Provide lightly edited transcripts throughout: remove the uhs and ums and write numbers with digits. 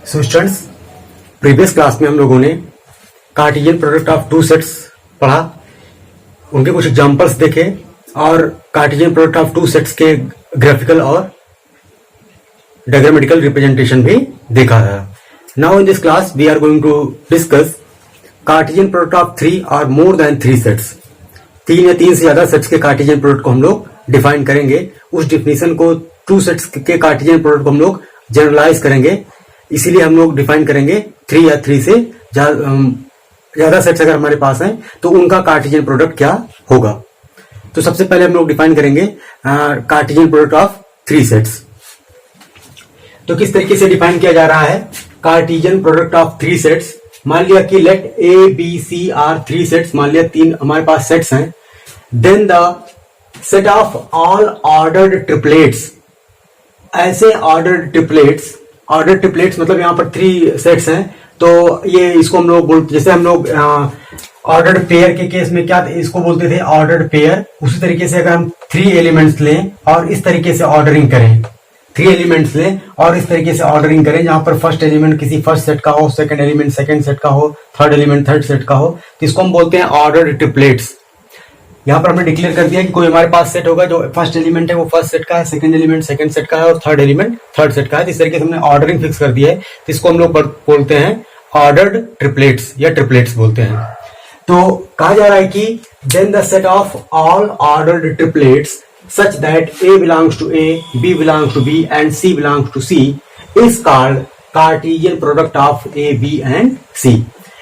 So students, previous class में हम लोगों ने Cartesian product of two sets पढ़ा, उनके कुछ एग्जांपल्स देखे और Cartesian product of two sets के ग्राफिकल और डायग्रामेटिकल रिप्रेजेंटेशन भी देखा था। Now in this class we are going to discuss Cartesian product of three और मोर देन थ्री सेट्स। तीन या तीन से ज्यादा सेट्स के कार्टेशियन प्रोडक्ट को हम लोग डिफाइन करेंगे। उस डिफिनेशन को टू सेट्स के कार्टेशियन प्रोडक्ट को हम लोग जनरलाइज करेंगे, इसीलिए हम लोग डिफाइन करेंगे थ्री या थ्री से ज्यादा सेट्स अगर हमारे पास हैं तो उनका कार्टेशियन प्रोडक्ट क्या होगा। तो सबसे पहले हम लोग डिफाइन करेंगे Cartesian product of three sets. तो किस तरीके से डिफाइन किया जा रहा है Cartesian product of three sets. मान लिया कि let A B C are three sets, मान लिया तीन हमारे पास सेट्स हैं। Then the set of all ordered triplets, ऐसे ऑर्डर्ड ट्रिपलेट्स मतलब यहाँ पर थ्री सेट्स हैं, तो ये इसको हम लोग जैसे हम लोग ऑर्डर्ड पेयर के केस में क्या इसको बोलते थे ऑर्डर्ड पेयर, उसी तरीके से अगर हम थ्री एलिमेंट्स लें और इस तरीके से ऑर्डरिंग करें, थ्री एलिमेंट्स लें और इस तरीके से ऑर्डरिंग करें जहां पर फर्स्ट एलिमेंट किसी फर्स्ट सेट का हो, सेकंड एलिमेंट सेकंड सेट का हो, थर्ड एलिमेंट थर्ड सेट का हो, तो इसको हम बोलते हैं ऑर्डर्ड ट्रिपलेट्स। यहाँ पर हमने डिक्लेयर कर दिया कि कोई हमारे पास सेट होगा जो फर्स्ट एलिमेंट है वो फर्स्ट सेट का है, सेकंड एलिमेंट सेकंड सेट का है और थर्ड एलिमेंट थर्ड सेट का है। इस तरीके से हमने ऑर्डरिंग फिक्स कर दिया है, तो इसको हम लोग बोलते हैं ऑर्डर्ड ट्रिपलेट्स या ट्रिपलेट्स बोलते हैं। तो कहा जा रहा है कि then the set of all ordered triplets such that A belongs to A, B belongs to B and C belongs to C is called Cartesian product of A, B and C।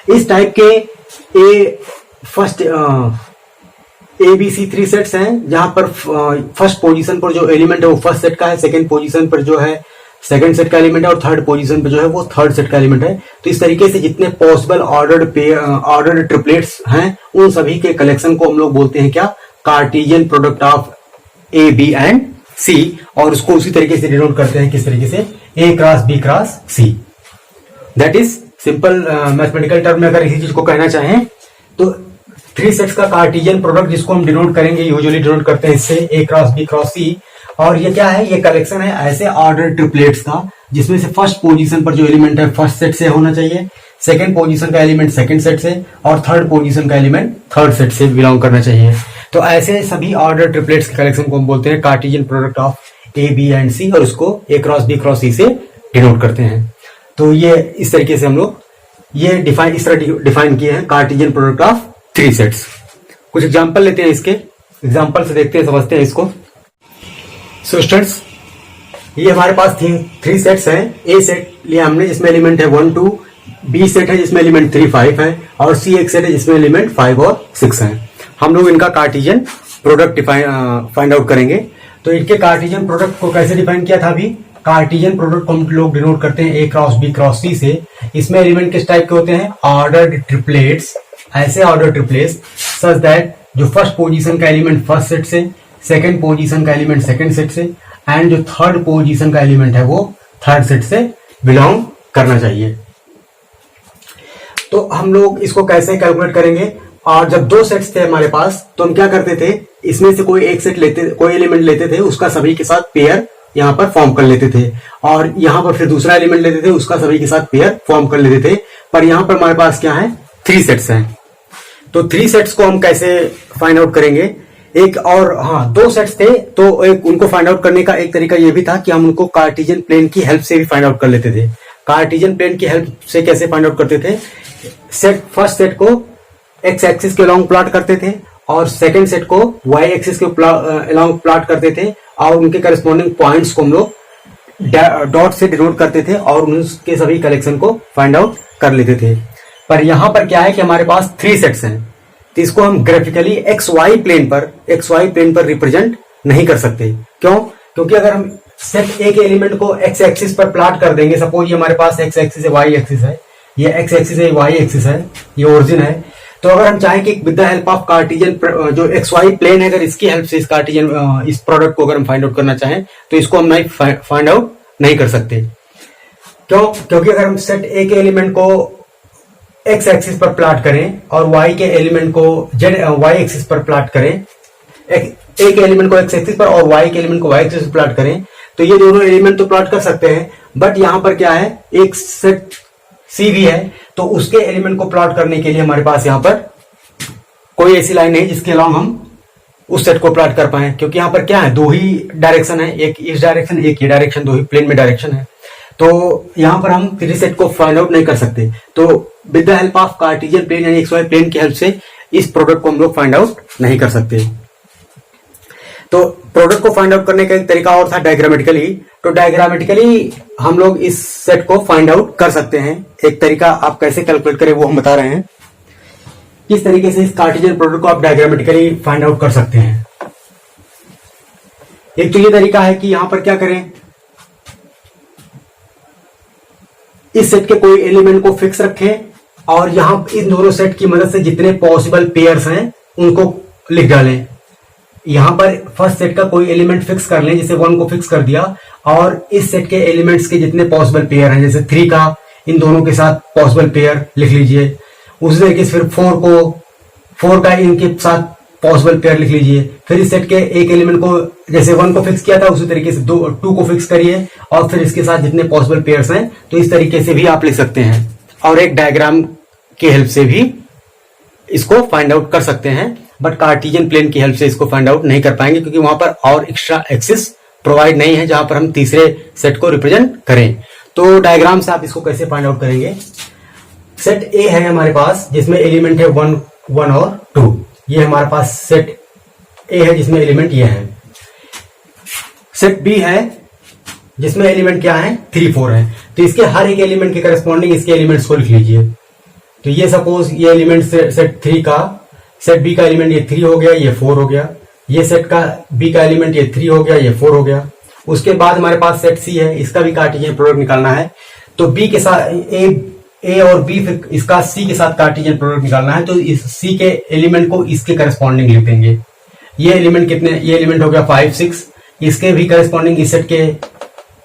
इस type के A B C three sets हैं जहां पर first position पर जो element है वो first set का है, सेकंड पोजीशन पर जो है सेकंड सेट का एलिमेंट है और थर्ड पोजीशन पर जो है वो थर्ड सेट का एलिमेंट है। तो इस तरीके से जितने पॉसिबल ऑर्डर्ड ट्रिपलेट्स हैं उन सभी के कलेक्शन को हम लोग बोलते हैं क्या, cartesian product of A B and C, और उसको उसी तरीके से डिनोट करते हैं किस तरीके से, A cross B cross C. That is simple mathematical term में अगर इसी चीज को कहना चाहें तो थ्री सेट्स का कार्टेशियन प्रोडक्ट जिसको हम डिनोट करेंगे, यूजुअली डिनोट करते हैं इससे A cross B cross C. और ये क्या है, ये कलेक्शन है ऐसे ऑर्डर ट्रिपलेट्स का जिसमें से फर्स्ट पोजीशन पर जो एलिमेंट है फर्स्ट सेट से होना चाहिए, सेकंड पोजीशन का एलिमेंट सेकंड सेट से और थर्ड पोजीशन का एलिमेंट थर्ड सेट से बिलोंग करना चाहिए। तो ऐसे सभी ऑर्डर ट्रिपलेट्स के कलेक्शन को हम बोलते हैं cartesian product of A B and C, और उसको A cross B cross C से डिनोट करते हैं। तो ये इस तरीके से हम लोग ये इस तरह डिफाइन किए हैं cartesian product of three sets. कुछ एग्जांपल लेते हैं, इसके एग्जांपल से देखते हैं, समझते हैं इसको। सो स्टूडेंट्स, ये हमारे पास थ्री सेट्स हैं। ए सेट लिया हमने जिसमें एलिमेंट है 1 2, बी सेट है जिसमें एलिमेंट 3 5 है और सी एक सेट है जिसमें एलिमेंट 5 और 6 है। हम लोग इनका कार्टेशियन प्रोडक्ट फाइंड आउट करेंगे। तो इनके कार्टेशियन प्रोडक्ट को कैसे डिफाइन किया था अभी, कार्टेशियन प्रोडक्ट को हम लोग डिनोट करते हैं ए क्रॉस बी क्रॉस सी से। इसमें एलिमेंट किस टाइप के होते हैं, ऑर्डर्ड ट्रिपलेट्स, ऐसे ऑर्डर ट्रिपलेट्स सच दैट जो फर्स्ट पोजीशन का एलिमेंट फर्स्ट सेट से, सेकंड पोजीशन का एलिमेंट सेकंड सेट से एंड जो थर्ड पोजीशन का एलिमेंट है वो थर्ड सेट से बिलोंग करना चाहिए। तो हम लोग इसको कैसे कैलकुलेट करेंगे, और जब दो सेट्स थे हमारे पास तो हम क्या करते थे, इसमें से कोई एक सेट लेते, कोई एलिमेंट लेते थे, उसका सभी के साथ पेयर यहाँ पर फॉर्म कर लेते थे, और यहाँ पर फिर दूसरा एलिमेंट लेते थे, उसका सभी के साथ पेयर फॉर्म कर लेते थे। पर यहाँ पर हमारे पास क्या है, थ्री सेट्स हैं। तो थ्री सेट्स को हम कैसे फाइंड आउट करेंगे, एक और हाँ दो सेट्स थे तो एक उनको फाइंड आउट करने का एक तरीका ये भी था कि हम उनको कार्टेशियन प्लेन की हेल्प से भी फाइंड आउट कर लेते थे। कार्टेशियन प्लेन की हेल्प से कैसे फाइंड आउट करते थे, फर्स्ट सेट को एक्स एक्सिस के अलोंग प्लॉट करते थे और सेकंड सेट को वाई एक्सिस के अलोंग प्लॉट करते थे, और उनके करस्पॉन्डिंग पॉइंट्स को हम लोग डॉट से डिनोट करते थे और उनके सभी कलेक्शन को फाइंड आउट कर लेते थे। पर यहां पर क्या है कि हमारे पास थ्री सेट्स हैं, तो इसको हम ग्राफिकली एक्स वाई प्लेन पर रिप्रेजेंट नहीं कर सकते। क्यों, क्योंकि अगर हम सेट ए के एलिमेंट को एक्स एक्सिस पर प्लॉट कर देंगे, सपोज ये हमारे पास एक्स एक्सिस है, वाई एक्सिस है, ये एक्स एक्सिस है, वाई एक्सिस है, ये ओरिजिन है। तो अगर हम चाहें कि with the help of Cartesian जो एक्स वाई प्लेन है, अगर इसकी हेल्प से इस प्रोडक्ट को अगर हम फाइंड आउट करना चाहें तो इसको हम नहीं फाइंड आउट नहीं कर सकते। क्यों, क्योंकि अगर हम सेट ए के एलिमेंट को एक्स एक्सिस पर प्लॉट करें और वाई के एलिमेंट को वाई एक्सिस पर प्लॉट करें, ए के एलिमेंट को एक्स एक्सिस पर और वाई के एलिमेंट को वाई एक्सिस पर प्लॉट करें, तो ये दोनों एलिमेंट तो प्लॉट कर सकते हैं, बट यहां पर क्या है, एक सेट सी भी है, तो उसके एलिमेंट को प्लॉट करने के लिए हमारे पास यहां पर कोई ऐसी लाइन नहीं जिसके अलॉन्ग हम उस सेट को प्लॉट कर पाए, क्योंकि यहां पर क्या है, दो ही डायरेक्शन है, एक इस डायरेक्शन एक ये डायरेक्शन, दो ही प्लेन में डायरेक्शन है, तो यहां पर हम थ्री सेट को फाइंड आउट नहीं कर सकते। तो with the help of Cartesian plane यानी एक्स वाई प्लेन की हेल्प से इस प्रोडक्ट को हम लोग फाइंड आउट नहीं कर सकते। तो प्रोडक्ट को फाइंड आउट करने का एक तरीका और था डायग्रामेटिकली। तो डायग्रामेटिकली हम लोग इस सेट को फाइंड आउट कर सकते हैं। एक तरीका आप कैसे कैलकुलेट करें वो हम बता रहे हैं, किस तरीके से इस कार्टेशियन प्रोडक्ट को आप डायग्रामेटिकली फाइंड आउट कर सकते हैं। एक तो ये तरीका है कि यहां पर क्या करें, इस सेट के कोई एलिमेंट को फिक्स रखें और यहां इन दोनों सेट की मदद से जितने पॉसिबल पेयर्स हैं उनको लिख डालें। यहां पर फर्स्ट सेट का कोई एलिमेंट फिक्स कर लें, जैसे 1 को फिक्स कर दिया, और इस सेट के एलिमेंट्स के जितने पॉसिबल पेयर हैं, जैसे 3 का इन दोनों के साथ पॉसिबल पेयर लिख लीजिए। उसी तरीके से फिर 4 का इनके साथ पॉसिबल पेयर लिख लीजिए। फिर इस सेट के एक एलिमेंट को, जैसे 1 को फिक्स किया था उसी तरीके से 2 को फिक्स करिए और फिर इसके साथ जितने पॉसिबल पेयर्स हैं, तो इस तरीके से भी आप लिख सकते हैं और एक डायग्राम की हेल्प से भी इसको फाइंड आउट कर सकते हैं। बट कार्टेशियन प्लेन की हेल्प से इसको फाइंड आउट नहीं कर पाएंगे, क्योंकि वहां पर और एक्स्ट्रा एक्सिस प्रोवाइड नहीं है जहां पर हम तीसरे सेट को रिप्रेजेंट करें। तो डायग्राम से आप इसको कैसे फाइंड आउट करेंगे, सेट ए है हमारे पास जिसमें एलिमेंट है 1, 1 और 2। ये हमारे पास सेट ए है जिसमें एलिमेंट ये है। सेट बी है जिसमें एलिमेंट क्या है, 3, 4 है। तो इसके हर एक एलिमेंट के करस्पॉन्डिंग इसके एलिमेंट्स को लिख लीजिए। तो ये सपोज ये एलिमेंट सेट 3 का, सेट बी का एलिमेंट ये 3 हो गया, ये 4 हो गया। ये सेट का बी का एलिमेंट ये 3 हो गया, ये 4 हो गया। उसके बाद हमारे पास सेट सी है, इसका भी कार्टेशियन प्रोडक्ट निकालना है। तो बी के साथ ए और बी, फिर इसका सी के साथ कार्टेशियन प्रोडक्ट निकालना है। तो इस सी के एलिमेंट को इसके करस्पॉन्डिंग लिख देंगे। ये एलिमेंट कितने, ये एलिमेंट हो गया 5, 6। इसके भी करस्पॉन्डिंग इस सेट के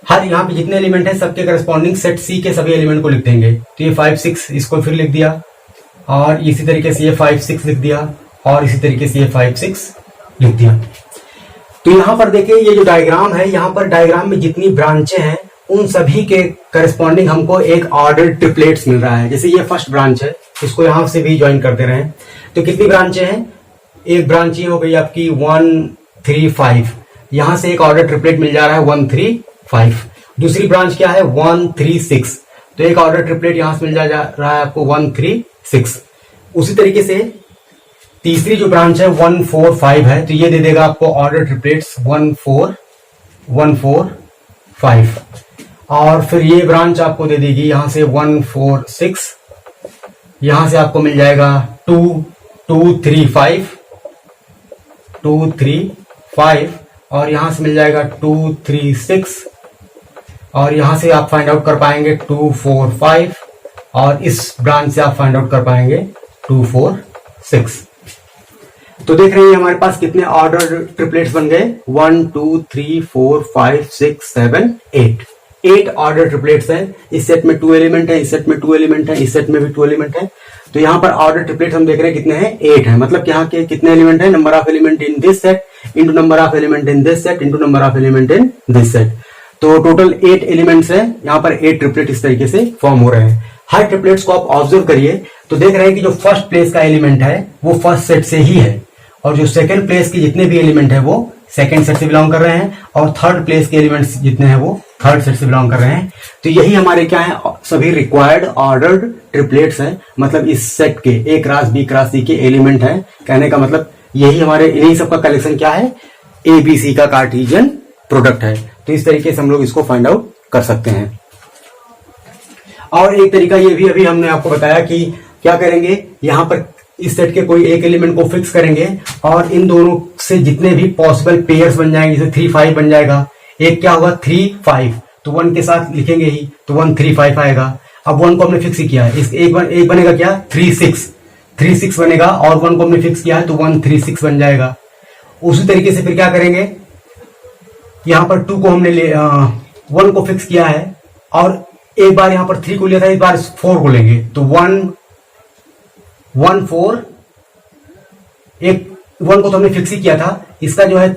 हर यहाँ पे जितने एलिमेंट है सबके करस्पॉन्डिंग सेट सी के सभी एलिमेंट को लिख देंगे। तो ये 5, 6 इसको फिर लिख दिया और इसी तरीके से ये 5, 6 लिख दिया और इसी तरीके से ये 5, 6 लिख दिया। तो यहां पर देखिए ये जो डायग्राम है, यहां पर डायग्राम में जितनी ब्रांचें हैं उन सभी के करस्पॉन्डिंग हमको एक ऑर्डर ट्रिपलेट्स मिल रहा है। जैसे ये फर्स्ट ब्रांच है, इसको यहां से भी ज्वाइन करते रहे। तो कितनी ब्रांचें हैं, एक ब्रांच ये हो गई आपकी 1, 3, 5। यहां से एक ऑर्डर ट्रिपलेट मिल जा रहा है 1, 3, 5। दूसरी ब्रांच क्या है 1, 3, 6। तो एक ऑर्डर ट्रिपलेट यहां से मिल जा रहा है आपको 1, 3, 6। उसी तरीके से तीसरी जो ब्रांच है 1, 4, 5 है, तो ये दे देगा आपको ऑर्डर ट्रिपलेट्स 1, 4, 1, 4, 5। और फिर ये ब्रांच आपको दे देगी यहां से 1, 4, 6। यहां से आपको मिल जाएगा 2, 2, 3, 5, 2, 3, 5। और यहां से मिल जाएगा 2, 3, 6। और यहां से आप फाइंड आउट कर पाएंगे 2, 4, 5। और इस ब्रांच से आप फाइंड आउट कर पाएंगे 2, 4, 6। तो देख रहे हैं हमारे पास कितने ऑर्डर ट्रिपलेट्स बन गए, 1, 2, 3, 4, 5, 6, 7, 8। 8 ऑर्डर ट्रिपलेट्स हैं। इस सेट में 2 एलिमेंट है, इस सेट में 2 एलिमेंट है, इस सेट में भी 2 एलिमेंट है। तो यहाँ पर ऑर्डर ट्रिपलेट्स हम देख रहे हैं कितने हैं, 8 है। मतलब यहाँ के कितने एलिमेंट है, number of element in this set into number of element in this set into number of element in this set. तो टोटल 8 एलिमेंट्स है। यहाँ पर 8 ट्रिपलेट इस तरीके से फॉर्म हो रहे हैं। हर ट्रिपलेट्स को आप ऑब्जर्व करिए तो देख रहे हैं कि जो फर्स्ट प्लेस का एलिमेंट है वो फर्स्ट सेट से ही है, और जो सेकंड प्लेस के जितने भी एलिमेंट है वो सेकंड सेट से बिलोंग कर रहे हैं, और थर्ड प्लेस के एलिमेंट्स जितने हैं वो थर्ड सेट से बिलोंग कर रहे हैं। तो यही हमारे क्या है, सभी रिक्वायर्ड ऑर्डर्ड ट्रिपलेट्स हैं। मतलब इस सेट के A cross B cross C के एलिमेंट हैं। कहने का मतलब यही हमारे इन्हीं सबका कलेक्शन क्या है, ABC का कार्टेशियन प्रोडक्ट है। तो इस तरीके से हम लोग इसको फाइंड आउट कर सकते हैं। और एक तरीका ये भी अभी हमने आपको बताया कि क्या करेंगे, यहां पर इस सेट के कोई एक एलिमेंट को फिक्स करेंगे और इन दोनों से जितने भी पॉसिबल पेयर्स बन जाएंगे, जैसे 3, 5 बन जाएगा। एक क्या होगा 3, 5, तो 1 के साथ लिखेंगे ही, तो 1, 3, 5 आएगा। अब 1 को हमने फिक्स ही किया है, इस एक बनेगा क्या 3, 6 बनेगा, और 1 को हमने फिक्स किया है तो 1, 3, 6 बन जाएगा। उसी तरीके से फिर क्या करेंगे, यहां पर 2 को हमने 1 को फिक्स किया है और एक बार यहां पर 3 को लिया था, इस बार 4 को लेंगे, तो 1, 4, एक 1 को तो हमने फिक्स ही किया था। इसका जो है,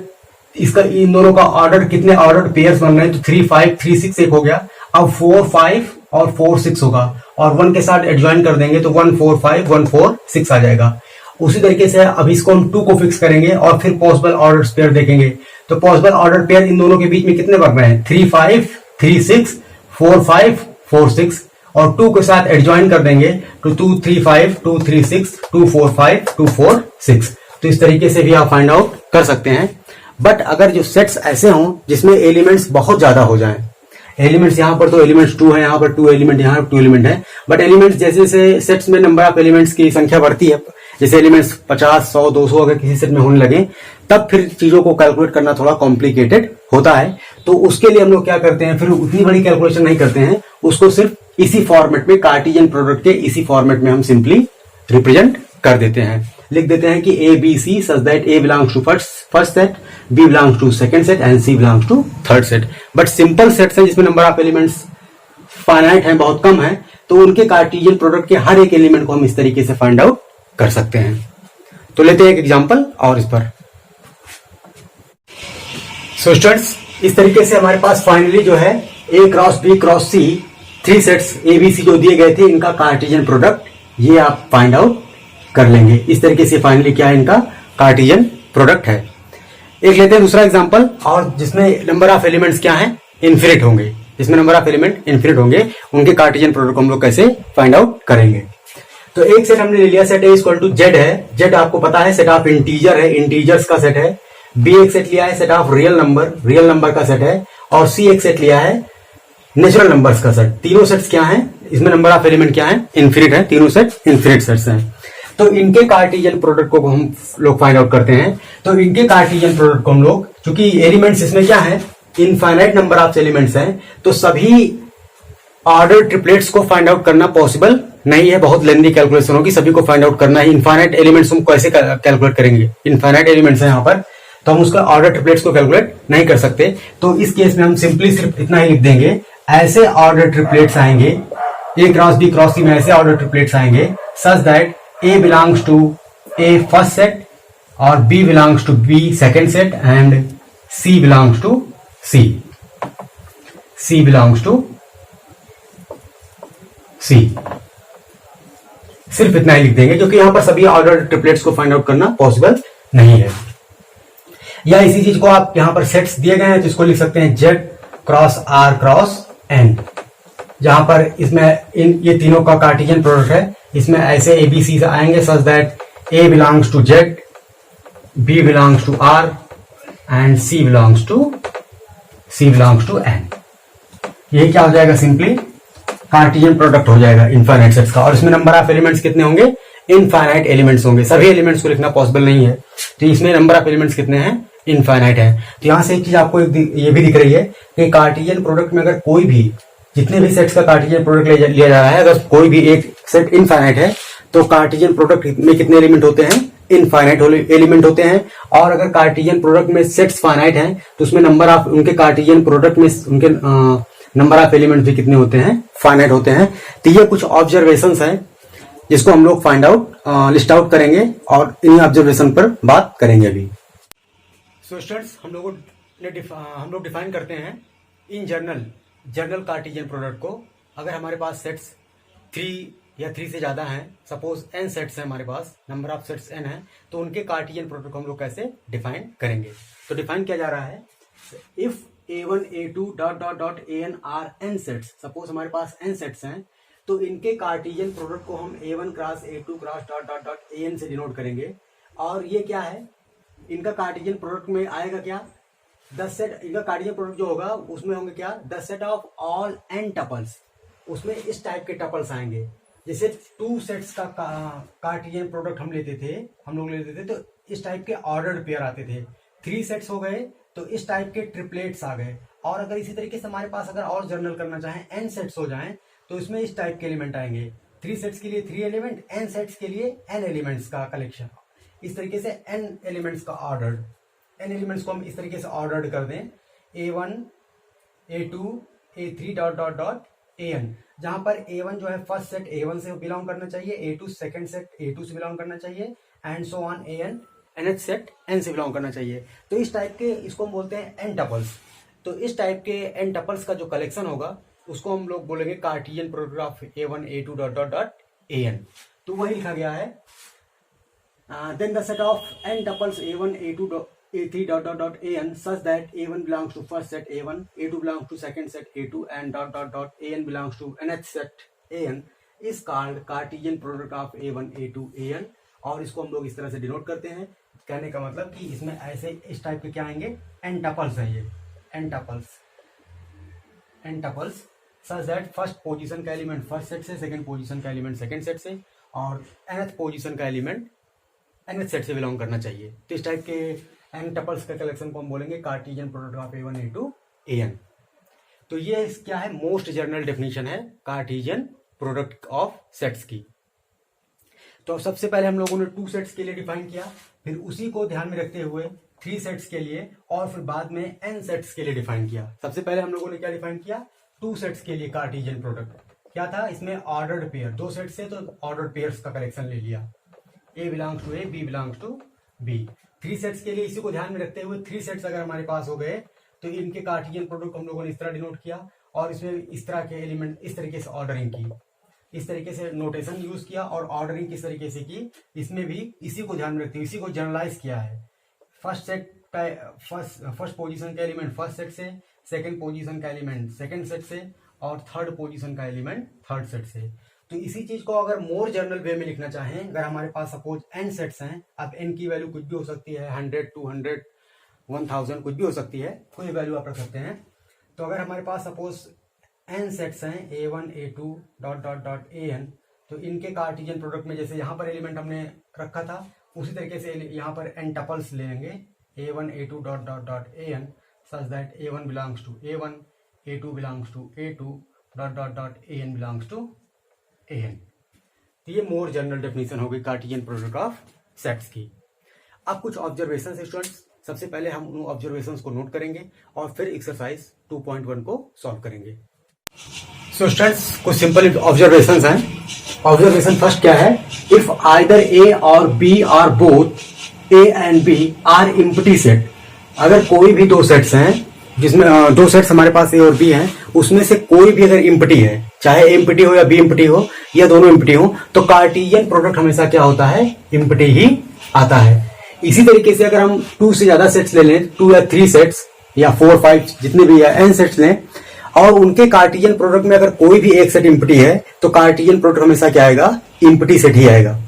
इसका इन दोनों का ऑर्डर कितने ऑर्डर पेयर्स बन रहे हैं, तो 3, 5, 3, 6 एक हो गया, अब 4 5 और 4 6 होगा और 1 के साथ एडजॉइन कर देंगे तो 1 4 5 1 4 6 आ जाएगा। उसी तरीके से अब इसको हम 2 को फिक्स करेंगे और फिर पॉसिबल ऑर्डर पेयर देखेंगे। तो पॉसिबल ऑर्डर पेयर इन दोनों के बीच में कितने बन रहे हैं, 3 5 3 6 4 5 4 6 और 2 के साथ एडजॉइन कर देंगे तो 2 3 5 2 3 6 2 4 5 2 4 6। तो इस तरीके से भी आप फाइंड आउट कर सकते हैं। बट अगर जो सेट्स ऐसे हों जिसमें एलिमेंट्स बहुत ज्यादा हो जाएं, एलिमेंट्स यहाँ पर तो एलिमेंट्स 2 है, यहाँ पर 2 एलिमेंट, यहाँ पर 2 एलिमेंट है, बट एलिमेंट्स जैसे जैसे सेट्स में नंबर ऑफ एलिमेंट्स की संख्या बढ़ती है, जैसे एलिमेंट्स 50 100 200 अगर किसी सेट में होने लगे तब फिर चीजों को कैलकुलेट करना थोड़ा कॉम्प्लिकेटेड होता है। तो उसके लिए हम लोग क्या करते हैं, फिर उतनी बड़ी कैलकुलेशन नहीं करते हैं, उसको सिर्फ इसी फॉर्मेट में, कार्टेशियन प्रोडक्ट के इसी फॉर्मेट में हम सिंपली रिप्रेजेंट कर देते हैं। लिख देते हैं कि A B C such that A belongs to first set, B belongs to second set and C belongs to third set. But simple sets हैं जिसमें नंबर ऑफ एलिमेंट्स फाइनाइट है, बहुत कम है, तो उनके कार्टेशियन प्रोडक्ट के हर एक एलिमेंट को हम इस तरीके से फाइंड आउट कर सकते हैं। तो लेते हैं एक एग्जांपल और इस पर। सो स्टूडेंट्स, इस तरीके से हमारे पास फाइनली जो है A cross B cross C 3 sets A B C जो दिए गए थे, इनका कार्टेशियन प्रोडक्ट ये आप फाइंड आउट कर लेंगे। इस तरीके से फाइनली क्या है, इनका कार्टेशियन प्रोडक्ट है। एक लेते हैं दूसरा एग्जांपल, और जिसमें नंबर ऑफ एलिमेंट्स क्या है, इन्फिनिट होंगे, जिसमें नंबर ऑफ एलिमेंट इन्फिनिट होंगे, उनके कार्टेशियन प्रोडक्ट को हम लोग कैसे फाइंड आउट करेंगे। तो एक सेट हमने ले लिया, set A equal to Z है, जेड आपको पता है सेट ऑफ इंटीजर है, इंटीजर्स का सेट है। बी एक सेट लिया है, सेट ऑफ रियल नंबर का सेट है। और सी एक सेट लिया है, नेचुरल नंबर्स का सेट। तीनों सेट्स क्या हैं, इसमें नंबर ऑफ एलिमेंट क्या है, इन्फिनिट है, तीनों सेट इन्फिनिट सेट्स हैं। तो इनके कार्टेशियन प्रोडक्ट को हम लोग फाइंड आउट करते हैं। तो इनके कार्टेशियन प्रोडक्ट को हम लोग, चूंकि एलिमेंट्स इसमें क्या है, इनफाइनाइट नंबर ऑफ एलिमेंट्स हैं, तो सभी ऑर्डर ट्रिपलेट्स को फाइंड आउट करना पॉसिबल नहीं है, बहुत लेंदी कैलकुलेशन होगी, सभी को फाइंड आउट करना है। इनफाइनाइट एलिमेंट्स हम कैसे कैलकुलेट करेंगे, इनफाइनाइट एलिमेंट्स है यहाँ पर, तो हम उसका ऑर्डर ट्रिपलेट्स को कैलकुलेट नहीं कर सकते। तो इस केस में हम सिंपली सिर्फ इतना ही लिख देंगे, ऐसे ऑर्डर ट्रिपलेट्स आएंगे, A cross B cross C में ऐसे ऑर्डर ट्रिपलेट्स आएंगे such that A belongs to A first set और B belongs to B second set and C belongs to C belongs to C. सिर्फ इतना ही लिख देंगे क्योंकि यहां पर सभी ऑर्डर ट्रिपलेट्स को फाइंड आउट करना पॉसिबल नहीं है। या इसी चीज को आप यहां पर सेट्स दिए गए हैं तो इसको लिख सकते हैं Z cross R cross N, जहां पर इसमें ये तीनों का कार्टेशियन प्रोडक्ट है, इसमें ऐसे ए बी सी आएंगे such that A belongs to Z, B belongs to R and C belongs to N. ये क्या हो जाएगा, सिंपली कार्टेशियन प्रोडक्ट हो जाएगा इनफाइनाइट सेट्स का। और इसमें नंबर ऑफ एलिमेंट्स कितने होंगे, इनफाइनाइट एलिमेंट्स होंगे, सभी एलिमेंट्स को लिखना पॉसिबल नहीं है, तो इसमें नंबर ऑफ एलिमेंट्स कितने हैं, इनफाइनाइट है। तो यहां से एक चीज आपको ये भी दिख रही है कि कार्टेशियन प्रोडक्ट में अगर कोई भी, जितने भी सेट्स का कार्टेशियन प्रोडक्ट लिया जा रहा है, अगर कोई भी एक सेट इनफाइनाइट है तो कार्टेशियन प्रोडक्ट में कितने एलिमेंट होते हैं, इनफाइनाइट एलिमेंट होते हैं। और अगर कार्टेशियन प्रोडक्ट में सेट्स फाइनाइट हैं तो उसमें नंबर ऑफ, उनके कार्टेशियन प्रोडक्ट में उनके नंबर ऑफ एलिमेंट भी कितने होते हैं, फाइनाइट होते हैं। तो ये कुछ ऑब्जर्वेशंस हैं जिसको हम लोग फाइंड आउट, लिस्ट आउट करेंगे और इन्हीं ऑब्जर्वेशन पर बात करेंगे अभी। सो स्टूडेंट्स, हम लोग डिफाइन करते हैं इन जनरल कार्टेशियन प्रोडक्ट को। अगर हमारे पास सेट्स 3 या 3 से ज्यादा हैं, सपोज n सेट्स हैं हमारे पास, नंबर ऑफ सेट्स n है, तो उनके कार्टेशियन प्रोडक्ट को हम लोग कैसे डिफाइन करेंगे। तो डिफाइन किया जा रहा है, if a1 a2 dot dot dot an are n sets, suppose हमारे पास n सेट्स हैं, तो इनके कार्टेशियन प्रोडक्ट को हम a1 cross a2 cross dot dot dot an से डिनोट करेंगे। और ये क्या है, इनका कार्टेशियन प्रोडक्ट में आएगा क्या, 10 सेट, इनका कार्टेशियन प्रोडक्ट जो होगा उसमें होंगे क्या, 10 set of all n tuples, उसमें इस टाइप के टपल्स आएंगे। जैसे 2 सेट्स का कार्टेशियन प्रोडक्ट हम लोग लेते थे तो इस टाइप के ऑर्डर्ड पेयर आते थे। 3 सेट्स हो गए तो इस टाइप के ट्रिपलेट्स आ गए। और अगर इसी तरीके से हमारे पास अगर और जर्नल करना चाहें, n सेट्स हो जाएं तो इसमें इस टाइप के एलिमेंट आएंगे। 3 सेट्स के लिए 3 एलिमेंट, n सेट्स के लिए n एलिमेंट्स का कलेक्शन। इस तरीके से n एलिमेंट्स का ऑर्डर्ड, n एलिमेंट्स को हम इस तरीके से ऑर्डर्ड कर दें, a1 a2 a3 dot dot dot an, जहां पर a1 जो है फर्स्ट सेट a1 से बिलोंग करना चाहिए, a2 सेकंड सेट a2 से बिलोंग करना चाहिए and so on an nth set n से बिलोंग करना चाहिए। तो इस टाइप के, इसको हम बोलते हैं n टपल्स। तो इस टाइप के n टपल्स का जो कलेक्शन होगा उसको हम लोग बोलेंगे Cartesian product of A1 A2 dot dot dot AN। तो वही लिखा गया है, then the set of n tuples A1 A2 A3 dot dot dot AN such that A1 belongs to first set A1, A2 belongs to second set A2 and dot dot dot AN belongs to nth set AN is called Cartesian product of A1 A2 AN। और इसको हम लोग इस तरह से denote करते हैं। कहने का मतलब कि इसमें ऐसे इस टाइप के क्या आएंगे, n टपल्स है ये, n tuples such that first position का एलिमेंट फर्स्ट सेट से, सेकंड पोजीशन का एलिमेंट सेकंड सेट से और nth पोजीशन का एलिमेंट nth सेट से बिलोंग करना चाहिए। तो इस टाइप के n टपल्स के कलेक्शन को हम बोलेंगे Cartesian product of A1 A2 AN। तो ये क्या है, मोस्ट जनरल डेफिनेशन है कार्टेशियन प्रोडक्ट ऑफ सेट्स की। तो सबसे पहले हम लोगों ने 2 सेट्स के लिए डिफाइन किया, फिर उसी को ध्यान में रखते हुए 3 सेट्स के लिए और फिर बाद में n सेट्स के लिए डिफाइन किया। सबसे पहले हम लोगों ने क्या डिफाइन किया, 2 सेट्स के लिए कार्टेशियन प्रोडक्ट क्या था, इसमें ऑर्डर्ड पेयर, 2 सेट से तो ऑर्डर्ड पेयर्स का कलेक्शन ले लिया, A belongs to A, B belongs to B। 3 sets के लिए इसी को ध्यान में रखते हुए 3 सेट्स अगर हमारे पास हो गए तो इनके कार्टेशियन प्रोडक्ट हम लोगों ने इस तरह डिनोट किया और इसमें इस तरह के एलिमेंट इस तरीके से ऑर्डरिंग की, इस तरीके से नोटेशन यूज किया और ऑर्डरिंग किस तरीके से की, इसमें भी इसी को ध्यान में रखते हुए इसी को जनरलाइज किया है। फर्स्ट सेट का फर्स्ट पोजीशन का एलिमेंट फर्स्ट सेट से, सेकंड पोजीशन का एलिमेंट सेकंड सेट से और थर्ड पोजीशन का एलिमेंट थर्ड सेट से। तो इसी चीज को अगर मोर जनरल वे में लिखना चाहें, अगर हमारे पास सपोज n सेट्स हैं, अब n की वैल्यू कुछ भी हो सकती है, 100 200 1000 कुछ भी हो सकती है, कोई वैल्यू आप रख सकते हैं। तो अगर हमारे पास सपोज n सेट्स हैं A1 A2 dot dot dot AN, तो इनके कार्टेशियन प्रोडक्ट में जैसे यहाँ पर एलिमेंट हमने रखा था उसी तरीके से यहाँ पर n टपल्स ले लेंगे A1 A2 dot dot dot AN such that A1 belongs to A1, A2 belongs to A2 dot dot dot AN belongs to AN। तो ये मोर जनरल डेफिनेशन होगी कार्टेशियन प्रोडक्ट ऑफ सेट्स की। अब कुछ observation students, सबसे पहले हम उन ऑब्जर्वेशंस को नोट करेंगे और फिर एक्सरसाइज 2.1 को सॉल्व करेंगे। सो स्टूडेंट्स कुछ सिंपल ऑब्जर्वेशंस हैं। ऑब्जर्वेशन फर्स्ट क्या है, इफ आइदर A और B are both A and B are empty set, अगर कोई भी 2 सेट्स हैं जिसमें 2 सेट्स हमारे पास A और B हैं, उसमें से कोई भी अगर एम्प्टी है, चाहे A एम्प्टी हो या B एम्प्टी हो या दोनों एम्प्टी हो, तो कार्टेशियन प्रोडक्ट हमेशा क्या होता है, एम्प्टी ही आता है। इसी तरीके से अगर हम 2 से ज्यादा सेट्स ले लें, 2 या 3 सेट्स या 4 5 जितने भी या n सेट्स लें और उनके कार्टेशियन प्रोडक्ट में अगर कोई भी एक सेट एम्प्टी है, तो कार्टेशियन प्रोडक्ट हमेशा क्या आएगा, एम्प्टी सेट ही आएगा।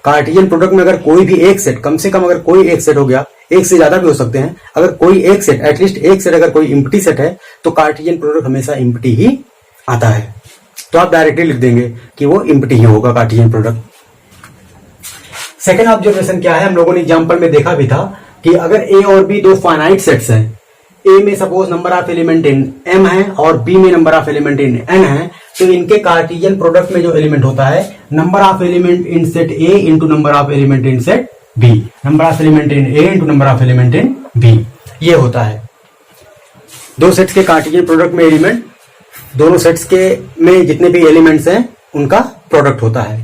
कार्टेशियन प्रोडक्ट में अगर कोई भी एक सेट, कम से कम अगर कोई एक सेट हो गया, एक से ज्यादा भी हो सकते हैं, अगर कोई एक सेट, एटलीस्ट एक सेट अगर कोई एम्प्टी सेट है, तो कार्टेशियन प्रोडक्ट हमेशा एम्प्टी ही आता है। तो आप डायरेक्टली लिख देंगे कि वो एम्प्टी ही होगा कार्टेशियन प्रोडक्ट। सेकेंड ऑब्जर्वेशन क्या है, हम लोगों ने एग्जांपल में देखा भी था कि अगर A और B 2 फाइनाइट सेट्स हैं, A में suppose number of element in m है और B में number of element in n है, तो इनके कार्टेशियन प्रोडक्ट में जो एलिमेंट होता है, number of element in set A into number of element in set B, number of element in A into number of element in B, ये होता है। 2 सेट्स के कार्टेशियन प्रोडक्ट में एलिमेंट, दोनों सेट्स के में जितने भी एलिमेंट्स हैं उनका प्रोडक्ट होता है।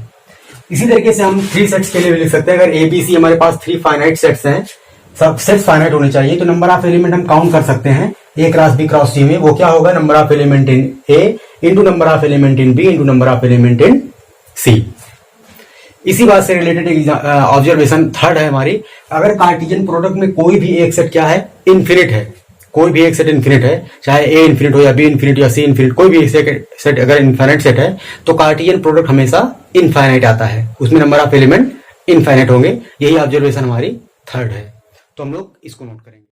इसी तरीके से हम 3 सेट्स के लिए भी लिख सकते हैं। अगर A B C हमारे पास 3 फाइनाइट सेट्स हैं, सब सेट्स फाइनाइट होने चाहिए, तो नंबर ऑफ एलिमेंट हम काउंट कर सकते हैं A cross B cross C में, वो क्या होगा, number of element in A into number of element in B into number of element in C। इसी बात से रिलेटेड ऑब्जर्वेशन थर्ड है हमारी, अगर कार्टेशियन प्रोडक्ट में कोई भी एक सेट क्या है, इन्फिनिट है, कोई भी एक सेट इन्फिनिट है, चाहे A इन्फिनिट हो या B इन्फिनिट या C इन्फिनिट, कोई भी सेट अगर इनफाइनाइट सेट है, तो कार्टेशियन प्रोडक्ट हमेशा इनफाइनाइट आता है, उसमें नंबर ऑफ एलिमेंट इनफाइनाइट होंगे। यही ऑब्जर्वेशन हमारी थर्ड है, तो हम लोग इसको नोट करेंगे।